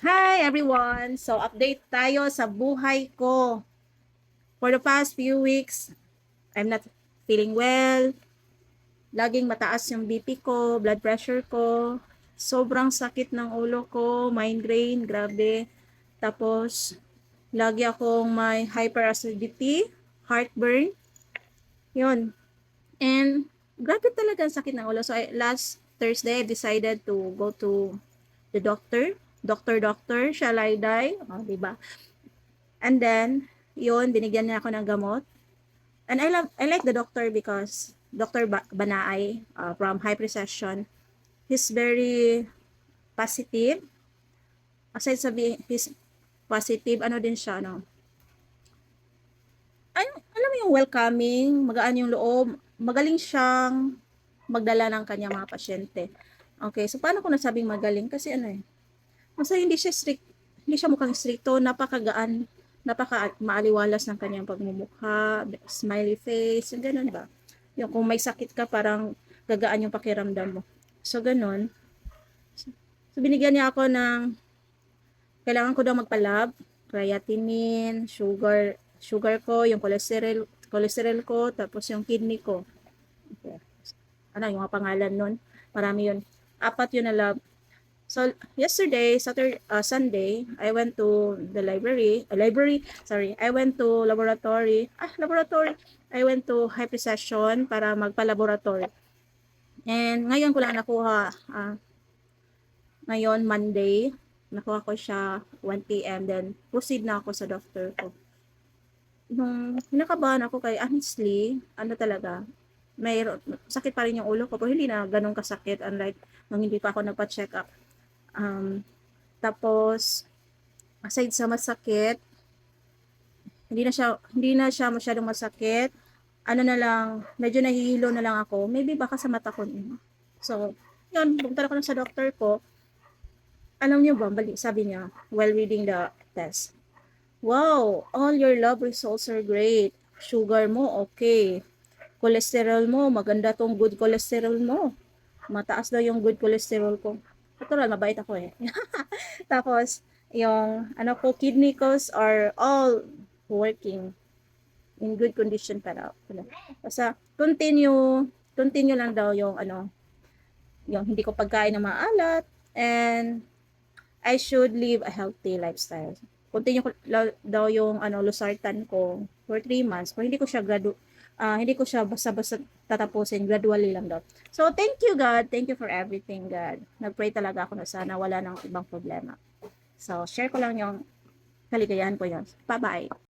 Hi everyone! So update tayo sa buhay ko. For the past few weeks, I'm not feeling well. Laging mataas yung BP ko, blood pressure ko. Sobrang sakit ng ulo ko, migraine, grabe. Tapos, lagi akong may hyperacidity, heartburn. Yun. And, grabe talaga ang sakit ng ulo. So, last Thursday, I decided to go to the doctor. Doctor, shall I die? Oh, diba? And then, yun, binigyan niya ako ng gamot. And I like the doctor because Dr. Banaay from High Precision, he's very positive. Aside sabi, he's positive, ano din siya, no? Ay, alam mo yung welcoming, magaan yung loob, magaling siyang magdala ng kanyang mga pasyente. Okay, so paano ko nasabing magaling? Kasi ano eh, basta hindi siya strict, hindi siya mukhang stricto, napakagaan, napaka maaliwalas ng kanyang pagmumukha, smiley face, yung ganun ba? Yung kung may sakit ka, parang gagaan yung pakiramdam mo. So, ganun. So, binigyan niya ako ng, kailangan ko daw magpa-lab, creatinine, sugar ko, yung cholesterol ko, tapos yung kidney ko. Okay. Ano, yung mga pangalan nun, marami yun. Apat yun na lab. So yesterday, Sunday, I went to the I went to laboratory. I went to high precision para magpa-laboratory. And ngayon ko lang nakuha, ngayon Monday, nakuha ko siya 1 p.m. Then proceed na ako sa doctor ko. Nung kinakabahan ako kay honestly, ano talaga, may sakit pa rin yung ulo ko, pero hindi na ganun kasakit unlike nung hindi pa ako nagpa-check up. Tapos, aside sa masakit, hindi na siya masyadong masakit. Ano na lang, medyo nahihilo na lang ako. Maybe baka sa mata ko. So, yun, pumunta ako na sa doctor ko. Alam niyo ba, sabi niya, while reading the test, wow, all your lab results are great. Sugar mo, okay. Cholesterol mo, maganda tong good cholesterol mo. Mataas daw yung good cholesterol ko. Natural, mabait ako eh. Tapos, yung ano ko, kidney ko are all working in good condition para. Basta, continue lang daw yung ano, yung hindi ko pagkain ng maalat, and I should live a healthy lifestyle. Continue ko daw yung ano, losartan ko for 3 months. Pero hindi ko siya basta-basta tatapusin, gradually lang daw. So, thank you God. Thank you for everything, God. Nag-pray talaga ako na sana wala nang ibang problema. So, share ko lang yung kaligayahan ko yun. Bye-bye.